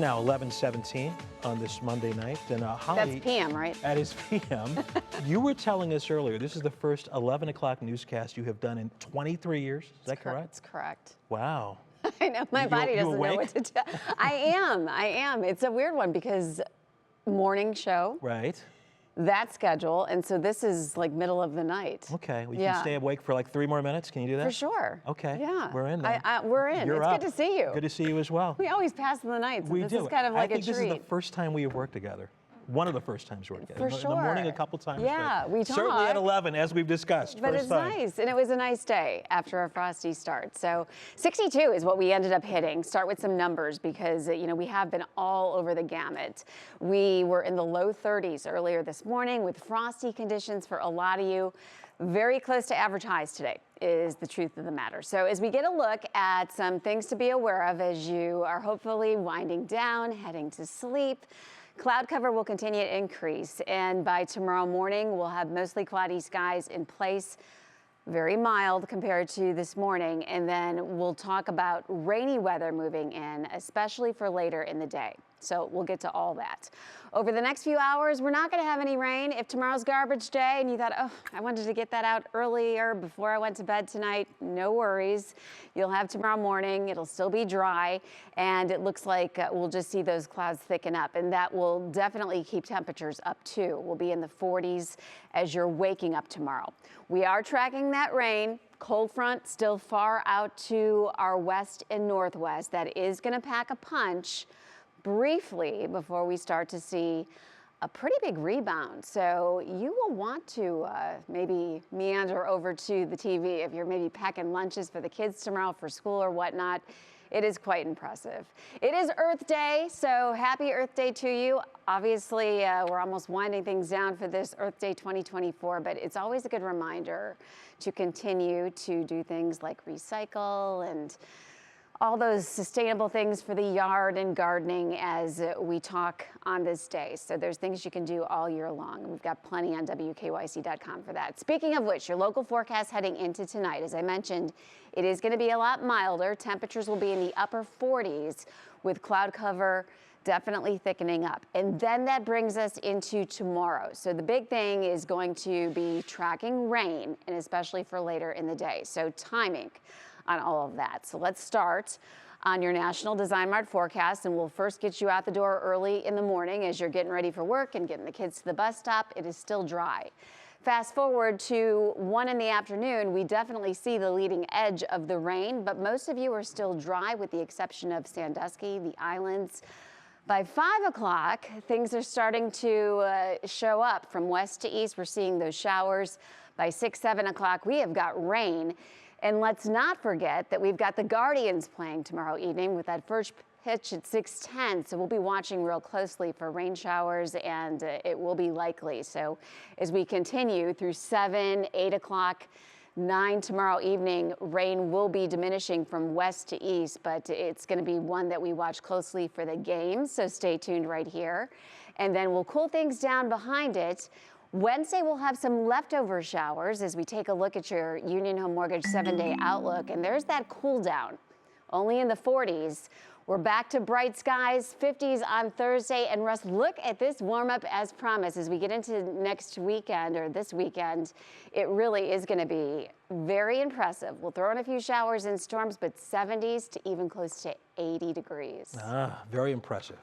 Now 11:17 on this Monday night, and Holly. That's PM, right? That is PM. You were telling us earlier, this is the first 11 o'clock newscast you have done in 23 years. Is that correct? That's correct. Wow. I know, my body doesn't know what to do. I am. It's a weird one because morning show. Right. That schedule, and so this is like middle of the night. Okay, we can stay awake for like 3 more minutes. Can you do that? For sure. Okay. Yeah. We're in there. We're in. You're it's up. good to see you. Good to see you as well. We always pass in the night, so We this do. is kind of like I think a treat. this is the first time we have worked together. One of the first times we worked together. For In sure. the morning a couple times. Yeah, we certainly at talk. 11, as we've discussed. But first it's time. nice, and it was a nice day after a frosty start. So 62 is what we ended up hitting. Start with some numbers because, we have been all over the gamut. We were in the low 30s earlier this morning with frosty conditions for a lot of you. Very close to average highs today is the truth of the matter. So as we get a look at some things to be aware of as you are hopefully winding down, heading to sleep, cloud cover will continue to increase, and by tomorrow morning, we'll have mostly cloudy skies in place, very mild compared to this morning, and then we'll talk about rainy weather moving in, especially for later in the day. So we'll get to all that. Over the next few hours, we're not going to have any rain. If tomorrow's garbage day and you thought, oh, I wanted to get that out earlier before I went to bed tonight, no worries. You'll have tomorrow morning. It'll still be dry, and it looks like we'll just see those clouds thicken up, and that will definitely keep temperatures up too. We'll be in the 40s as you're waking up tomorrow. We are tracking that rain. Cold front still far out to our west and northwest. That is going to pack a punch briefly before we start to see a pretty big rebound. So you will want to maybe meander over to the TV if you're maybe packing lunches for the kids tomorrow for school or whatnot. It is quite impressive. It is Earth Day, so happy Earth Day to you. Obviously, we're almost winding things down for this Earth Day 2024, but it's always a good reminder to continue to do things like recycle and all those sustainable things for the yard and gardening as we talk on this day. So there's things you can do all year long. We've got plenty on WKYC.com for that. Speaking of which, your local forecast heading into tonight, as I mentioned, it is going to be a lot milder. Temperatures will be in the upper 40s with cloud cover definitely thickening up. And then that brings us into tomorrow. So the big thing is going to be tracking rain, and especially for later in the day. So timing on all of that. So let's start on your National Design Mart forecast, and we'll first get you out the door early in the morning as you're getting ready for work and getting the kids to the bus stop. It is still dry. Fast forward to 1 in the afternoon, we definitely see the leading edge of the rain, but most of you are still dry with the exception of Sandusky, the islands. By 5 o'clock, things are starting to show up from west to east. We're seeing those showers. By 6, 7 o'clock, we have got rain. And let's not forget that we've got the Guardians playing tomorrow evening with that first pitch at 6:10. So we'll be watching real closely for rain showers, and it will be likely. So as we continue through 7, 8 o'clock, 9 tomorrow evening, rain will be diminishing from west to east, but it's going to be one that we watch closely for the games. So stay tuned right here. And then we'll cool things down behind it. Wednesday, we'll have some leftover showers as we take a look at your Union Home Mortgage 7-day outlook. And there's that cool down, only in the 40s. We're back to bright skies, 50s on Thursday. And Russ, look at this warm up as promised. As we get into next weekend or this weekend, it really is going to be very impressive. We'll throw in a few showers and storms, but 70s to even close to 80 degrees. Very impressive.